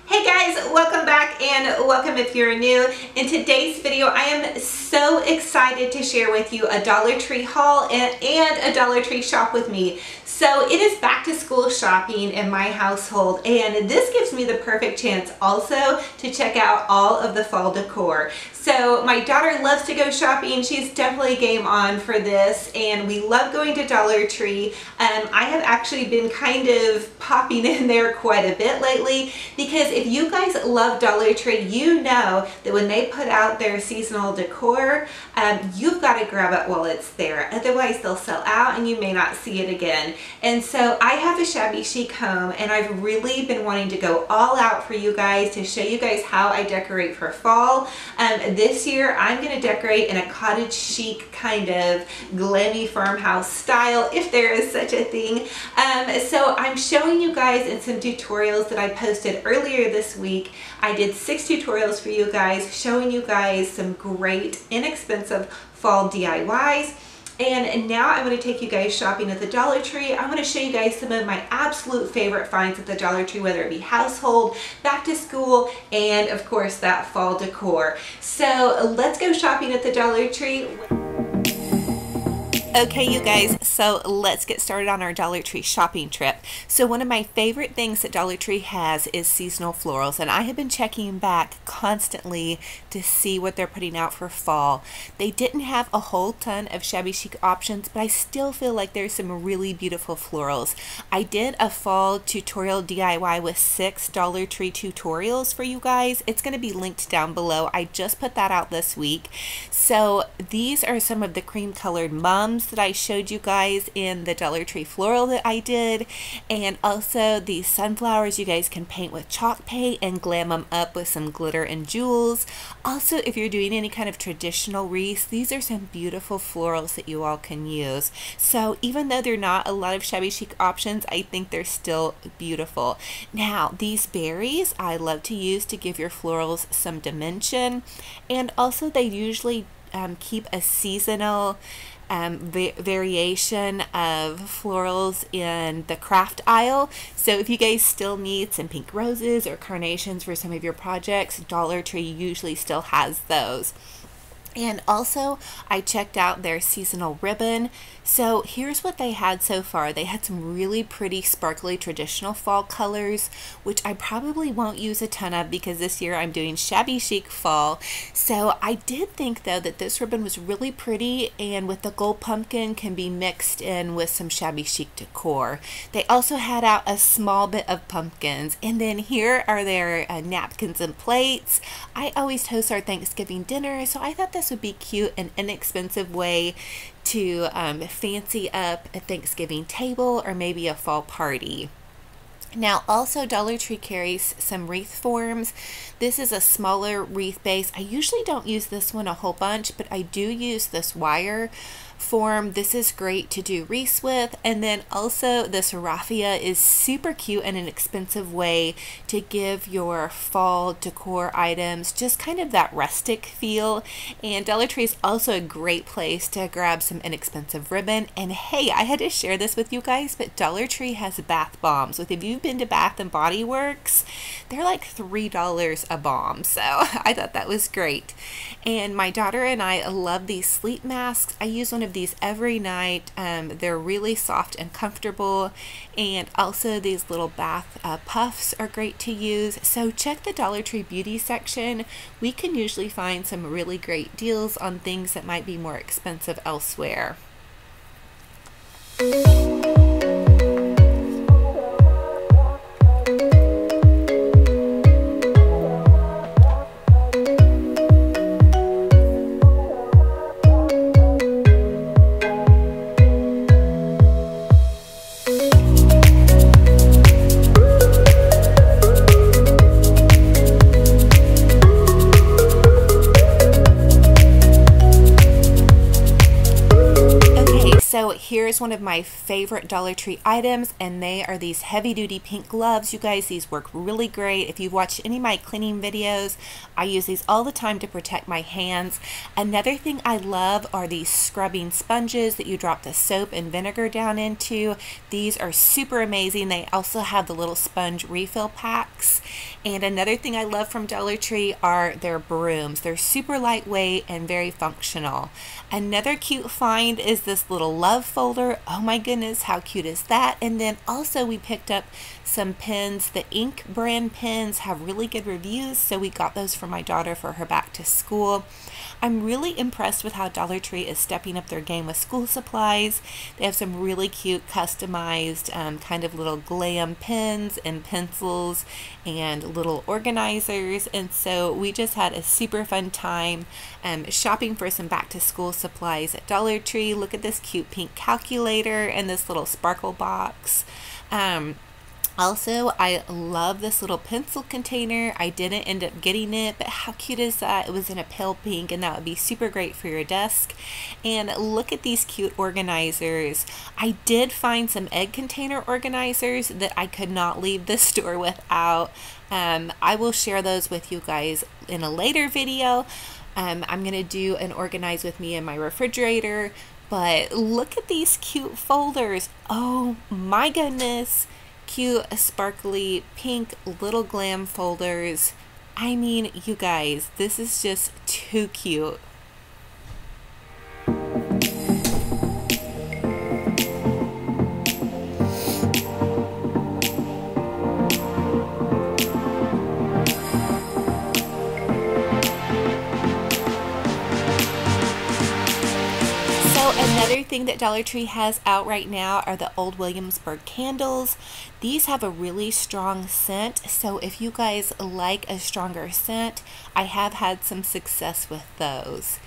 Hey guys, welcome back and welcome if you're new. In today's video, I am so excited to share with you a Dollar Tree haul and a Dollar Tree shop with me. So it is back to school shopping in my household, and this gives me the perfect chance also to check out all of the fall decor. So my daughter loves to go shopping. She's definitely game on for this, and we love going to Dollar Tree. I have actually been kind of popping in there quite a bit lately because if you guys love Dollar Tree, you know that when they put out their seasonal decor, you've got to grab it while it's there. Otherwise they'll sell out and you may not see it again. And so I have a shabby chic home, and I've really been wanting to go all out for you guys to show you guys how I decorate for fall. This year I'm going to decorate in a cottage chic kind of glammy farmhouse style, if there is such a thing. So I'm showing you guys in some tutorials that I posted earlier this week. I did 6 tutorials for you guys, showing you guys some great inexpensive fall DIYs. And now I'm going to take you guys shopping at the Dollar Tree. I'm going to show you guys some of my absolute favorite finds at the Dollar Tree, whether it be household, back to school, and of course that fall decor. So let's go shopping at the Dollar Tree. Okay, you guys, so let's get started on our Dollar Tree shopping trip. So one of my favorite things that Dollar Tree has is seasonal florals, and I have been checking back constantly to see what they're putting out for fall. They didn't have a whole ton of shabby chic options, but I still feel like there's some really beautiful florals. I did a fall tutorial DIY with 6 Dollar Tree tutorials for you guys. It's going to be linked down below. I just put that out this week. So these are some of the cream colored mums that I showed you guys in the Dollar Tree floral that I did, and also these sunflowers you guys can paint with chalk paint and glam them up with some glitter and jewels. Also, if you're doing any kind of traditional wreaths, these are some beautiful florals that you all can use. So even though they're not a lot of shabby chic options, I think they're still beautiful. Now these berries I love to use to give your florals some dimension, and also they usually keep a seasonal variation of florals in the craft aisle. So if you guys still need some pink roses or carnations for some of your projects, Dollar Tree usually still has those. And also I checked out their seasonal ribbon. So here's what they had so far. They had some really pretty sparkly traditional fall colors, which I probably won't use a ton of because this year I'm doing shabby chic fall. So I did think though that this ribbon was really pretty, and with the gold pumpkin can be mixed in with some shabby chic decor. They also had out a small bit of pumpkins, and then here are their napkins and plates. I always host our Thanksgiving dinner, so I thought this would be cute and inexpensive way to fancy up a Thanksgiving table or maybe a fall party. Now also Dollar Tree carries some wreath forms. This is a smaller wreath base. I usually don't use this one a whole bunch, but I do use this wire form. This is great to do wreaths with. And then also this raffia is super cute and an inexpensive way to give your fall decor items just kind of that rustic feel. And Dollar Tree is also a great place to grab some inexpensive ribbon. And hey, I had to share this with you guys, but Dollar Tree has bath bombs. If you've been to Bath and Body Works, they're like $3 a bomb. So I thought that was great. And my daughter and I love these sleep masks. I use one of these every night. They're really soft and comfortable, and also these little bath puffs are great to use. So check the Dollar Tree beauty section. We can usually find some really great deals on things that might be more expensive elsewhere. So here's one of my favorite Dollar Tree items, and they are these heavy duty pink gloves. You guys, these work really great. If you've watched any of my cleaning videos, I use these all the time to protect my hands. Another thing I love are these scrubbing sponges that you drop the soap and vinegar down into. These are super amazing. They also have the little sponge refill packs. And another thing I love from Dollar Tree are their brooms. They're super lightweight and very functional. Another cute find is this little love folder. Oh my goodness, how cute is that? And then also we picked up some pens. The Ink brand pens have really good reviews, so we got those for my daughter for her back to school. I'm really impressed with how Dollar Tree is stepping up their game with school supplies. They have some really cute customized kind of little glam pens and pencils and little organizers, and so we just had a super fun time shopping for some back to school supplies at Dollar Tree. Look at this cute pink calculator and this little sparkle box. Also, I love this little pencil container. I didn't end up getting it, but how cute is that? It was in a pale pink, and that would be super great for your desk. And look at these cute organizers. I did find some egg container organizers that I could not leave the store without. I will share those with you guys in a later video. I'm going to do an organize with me in my refrigerator, but look at these cute folders. Oh my goodness. Cute, sparkly, pink little glam folders. I mean, you guys, this is just too cute. Another thing that Dollar Tree has out right now are the old Williamsburg candles. These have a really strong scent, so if you guys like a stronger scent, I have had some success with those.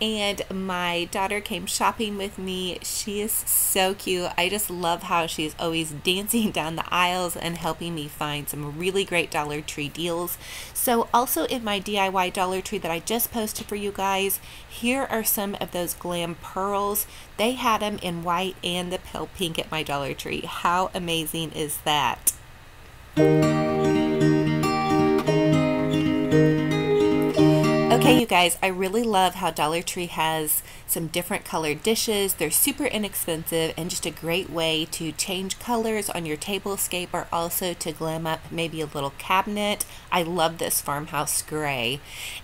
And my daughter came shopping with me. She is so cute. I just love how she's always dancing down the aisles and helping me find some really great Dollar Tree deals. So also in my DIY Dollar Tree that I just posted for you guys, here are some of those Glam Pearls. They had them in white and the pale pink at my Dollar Tree. How amazing is that? Okay, you guys, I really love how Dollar Tree has some different colored dishes. They're super inexpensive and just a great way to change colors on your tablescape, or also to glam up maybe a little cabinet. I love this farmhouse gray.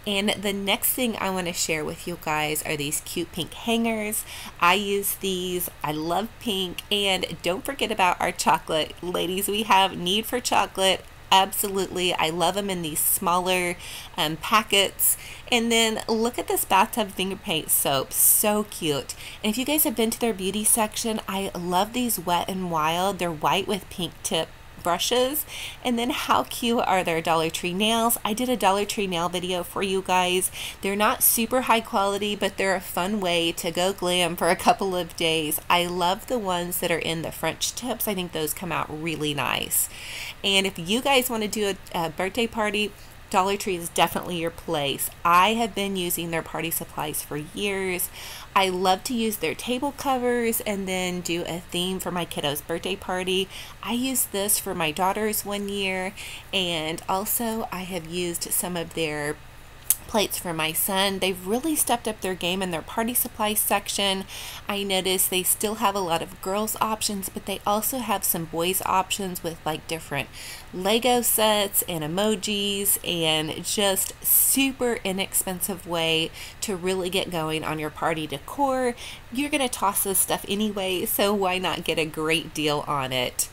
And the next thing I want to share with you guys are these cute pink hangers. I use these. I love pink. And don't forget about our chocolate. Ladies, we have need for chocolate. Absolutely. I love them in these smaller packets. And then look at this Bathtub finger paint soap. So cute. And if you guys have been to their beauty section, I love these Wet n Wild. They're white with pink tip brushes. And then how cute are their Dollar Tree nails? I did a Dollar Tree nail video for you guys. They're not super high quality, but they're a fun way to go glam for a couple of days. I love the ones that are in the French tips. I think those come out really nice. And if you guys want to do a birthday party, Dollar Tree is definitely your place. I have been using their party supplies for years. I love to use their table covers and then do a theme for my kiddo's birthday party. I used this for my daughter's one year, and also I have used some of their plates for my son. They've really stepped up their game in their party supply section. I noticed they still have a lot of girls options, but they also have some boys options with like different Lego sets and emojis, and just super inexpensive way to really get going on your party decor. You're gonna toss this stuff anyway, so why not get a great deal on it?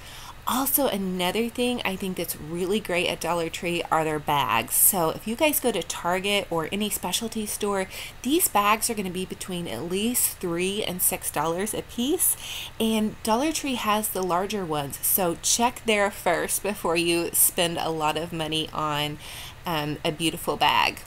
Also, another thing I think that's really great at Dollar Tree are their bags. So if you guys go to Target or any specialty store, these bags are going to be between at least $3 and $6 a piece. And Dollar Tree has the larger ones. So check there first before you spend a lot of money on a beautiful bag.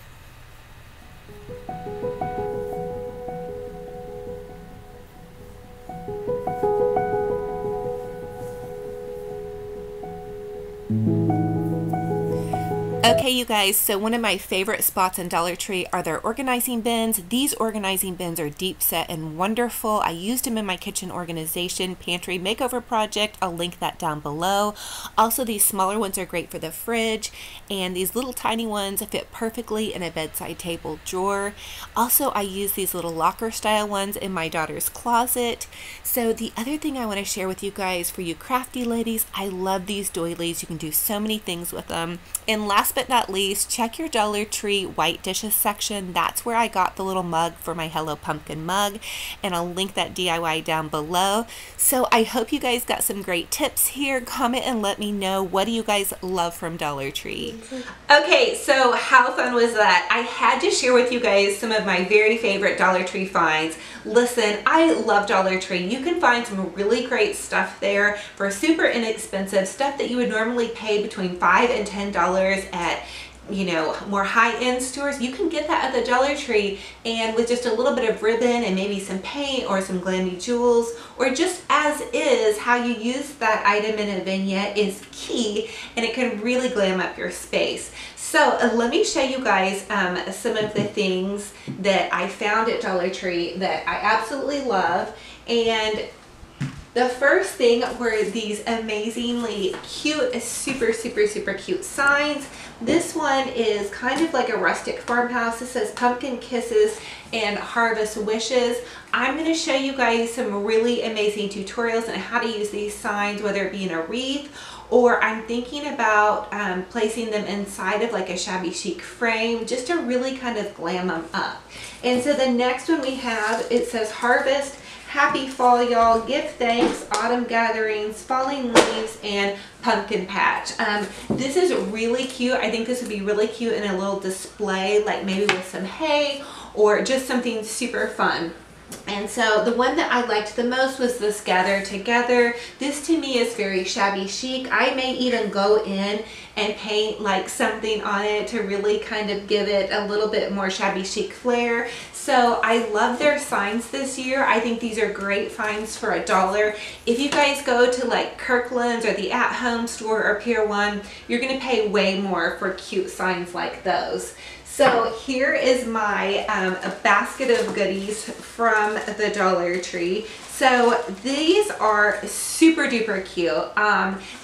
Okay, you guys, so one of my favorite spots in Dollar Tree are their organizing bins. These organizing bins are deep set and wonderful. I used them in my kitchen organization pantry makeover project. I'll link that down below. Also, these smaller ones are great for the fridge, and these little tiny ones fit perfectly in a bedside table drawer. Also, I use these little locker style ones in my daughter's closet. So the other thing I want to share with you guys, for you crafty ladies, I love these doilies. You can do so many things with them. And last but not least, check your Dollar Tree white dishes section. That's where I got the little mug for my Hello Pumpkin mug, and I'll link that DIY down below. So I hope you guys got some great tips here. Comment and let me know, what do you guys love from Dollar Tree? Okay, so how fun was that? I had to share with you guys some of my very favorite Dollar Tree finds. Listen, I love Dollar Tree. You can find some really great stuff there for super inexpensive stuff that you would normally pay between $5 and $10 at, you know, more high-end stores. You can get that at the Dollar Tree, and with just a little bit of ribbon and maybe some paint or some glammy jewels, or just as is, how you use that item in a vignette is key, and it can really glam up your space. So let me show you guys some of the things that I found at Dollar Tree that I absolutely love. And the first thing were these amazingly cute, super cute signs. This one is kind of like a rustic farmhouse. It says Pumpkin Kisses and Harvest Wishes. I'm going to show you guys some really amazing tutorials on how to use these signs, whether it be in a wreath, or I'm thinking about placing them inside of like a shabby chic frame, just to really kind of glam them up. And so the next one we have, it says Harvest. Happy fall, y'all. Give thanks, autumn gatherings, falling leaves, and pumpkin patch. This is really cute. I think this would be really cute in a little display, like maybe with some hay or just something super fun. And so the one that I liked the most was this Gather Together. This to me is very shabby chic. I may even go in and paint like something on it to really kind of give it a little bit more shabby chic flair. So I love their signs this year. I think these are great finds for $1. If you guys go to like Kirkland's or the At Home store or Pier 1, you're going to pay way more for cute signs like those. So here is my basket of goodies from the Dollar Tree. So these are super duper cute.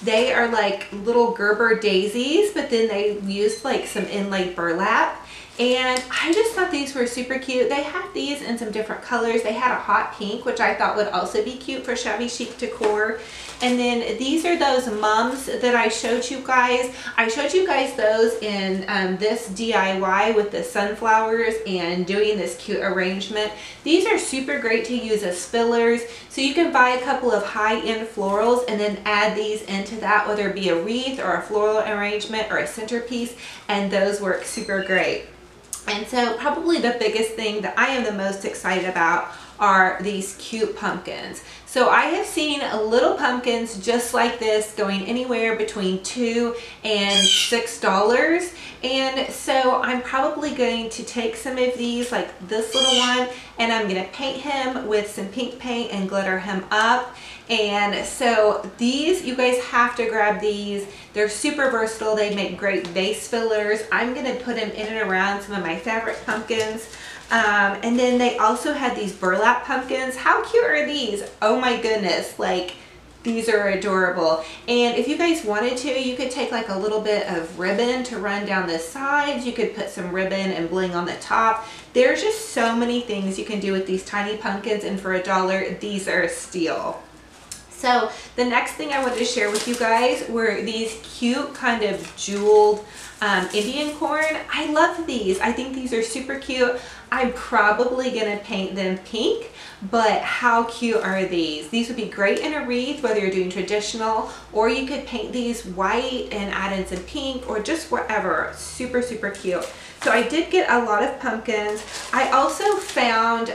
They are like little Gerber daisies, but then they used like some inlaid burlap. And I just thought these were super cute. They had these in some different colors. They had a hot pink, which I thought would also be cute for shabby chic decor. And then these are those mums that I showed you guys. I showed you guys those in this DIY with the sunflowers and doing this cute arrangement. These are super great to use as fillers. So you can buy a couple of high-end florals and then add these into that, whether it be a wreath or a floral arrangement or a centerpiece, and those work super great. And so probably the biggest thing that I am the most excited about are these cute pumpkins. So I have seen little pumpkins just like this going anywhere between $2 and $6. And so I'm probably going to take some of these, like this little one, and I'm going to paint him with some pink paint and glitter him up. And so these, you guys have to grab these. They're super versatile. They make great vase fillers. I'm going to put them in and around some of my fabric pumpkins. And then they also had these burlap pumpkins. How cute are these? Oh my goodness, like these are adorable. And if you guys wanted to, you could take like a little bit of ribbon to run down the sides. You could put some ribbon and bling on the top. There's just so many things you can do with these tiny pumpkins, and for $1, these are a steal. So the next thing I wanted to share with you guys were these cute kind of jeweled Indian corn. I love these. I think these are super cute. I'm probably going to paint them pink, but how cute are these? These would be great in a wreath, whether you're doing traditional, or you could paint these white and add in some pink or just whatever. Super cute. So I did get a lot of pumpkins. I also found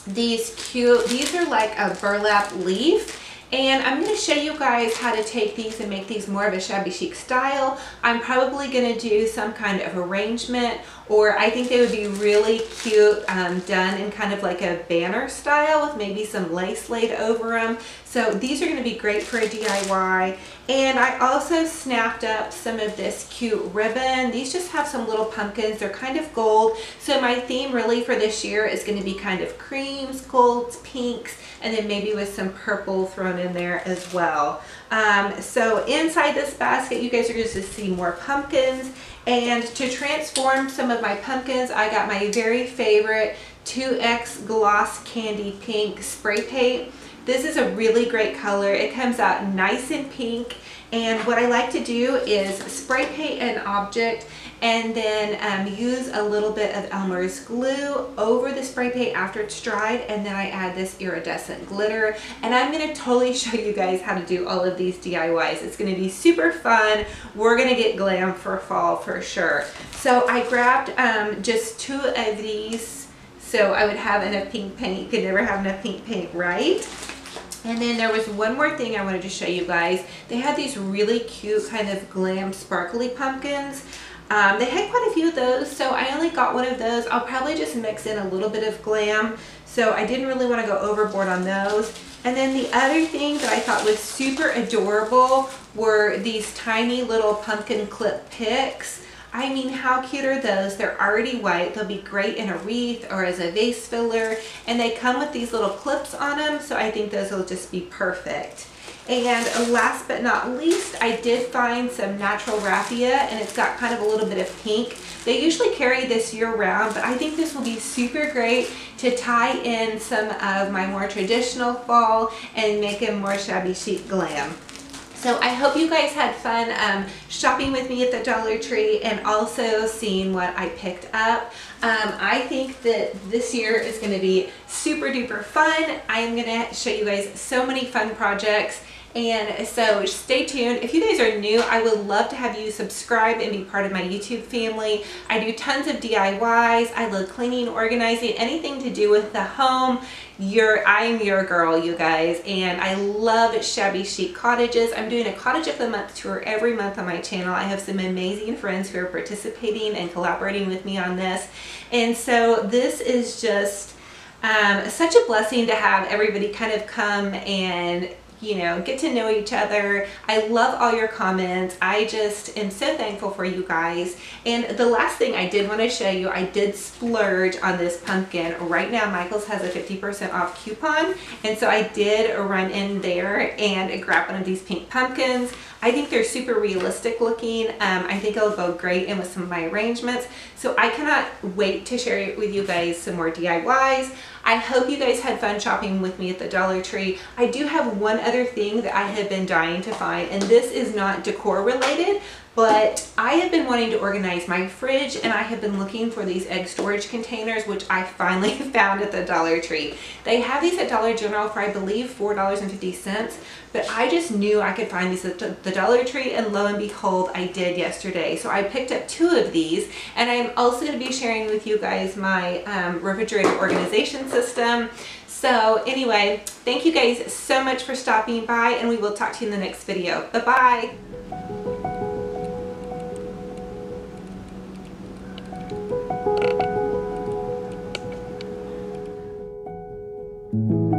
these cute, these are like a burlap leaf, and I'm going to show you guys how to take these and make these more of a shabby chic style. I'm probably going to do some kind of arrangement, or I think they would be really cute done in kind of like a banner style with maybe some lace laid over them. So So these are going to be great for a DIY. And I also snapped up some of this cute ribbon. These just have some little pumpkins. They're kind of gold. So my theme really for this year is going to be kind of creams, golds, pinks, and then maybe with some purple thrown in there as well. So inside this basket, you guys are going to see more pumpkins. And to transform some of my pumpkins, I got my very favorite 2X Gloss Candy Pink spray paint. This is a really great color. It comes out nice and pink. And what I like to do is spray paint an object and then use a little bit of Elmer's glue over the spray paint after it's dried, and then I add this iridescent glitter. And I'm going to totally show you guys how to do all of these DIYs. It's going to be super fun. We're going to get glam for fall for sure. So I grabbed just 2 of these so I would have enough pink paint. You could never have enough pink paint, right? And then there was one more thing I wanted to show you guys. They had these really cute kind of glam sparkly pumpkins. They had quite a few of those, so I only got one of those. I'll probably just mix in a little bit of glam, so I didn't really want to go overboard on those. And then the other thing that I thought was super adorable were these tiny little pumpkin clip picks. I mean, how cute are those? They're already white. They'll be great in a wreath or as a vase filler. And they come with these little clips on them, so I think those will just be perfect. And last but not least, I did find some natural raffia, and it's got kind of a little bit of pink. They usually carry this year round, but I think this will be super great to tie in some of my more traditional fall and make them more shabby chic glam. So I hope you guys had fun shopping with me at the Dollar Tree and also seeing what I picked up. I think that this year is going to be super duper fun. I am going to show you guys so many fun projects. And so stay tuned. If you guys are new, I would love to have you subscribe and be part of my YouTube family. I do tons of DIYs. I love cleaning, organizing, anything to do with the home. I'm your girl, you guys. And I love shabby chic cottages. I'm doing a cottage of the month tour every month on my channel. I have some amazing friends who are participating and collaborating with me on this. And so this is just such a blessing to have everybody kind of come and get to know each other. I love all your comments. I just am so thankful for you guys. And the last thing I did want to show you, I did splurge on this pumpkin. Right now, Michael's has a 50% off coupon. And so I did run in there and grab one of these pink pumpkins. I think they're super realistic looking. I think it'll go great in with some of my arrangements. So I cannot wait to share with you guys some more DIYs. I hope you guys had fun shopping with me at the Dollar Tree. I do have one other thing that I have been dying to find, and this is not decor related, but I have been wanting to organize my fridge, and I have been looking for these egg storage containers, which I finally found at the Dollar Tree. They have these at Dollar General for, I believe, $4.50, but I just knew I could find these at the Dollar Tree, and lo and behold, I did yesterday. So I picked up 2 of these, and I'm also going to be sharing with you guys my refrigerator organization system. So anyway, thank you guys so much for stopping by, and we will talk to you in the next video. Bye-bye. Thank you.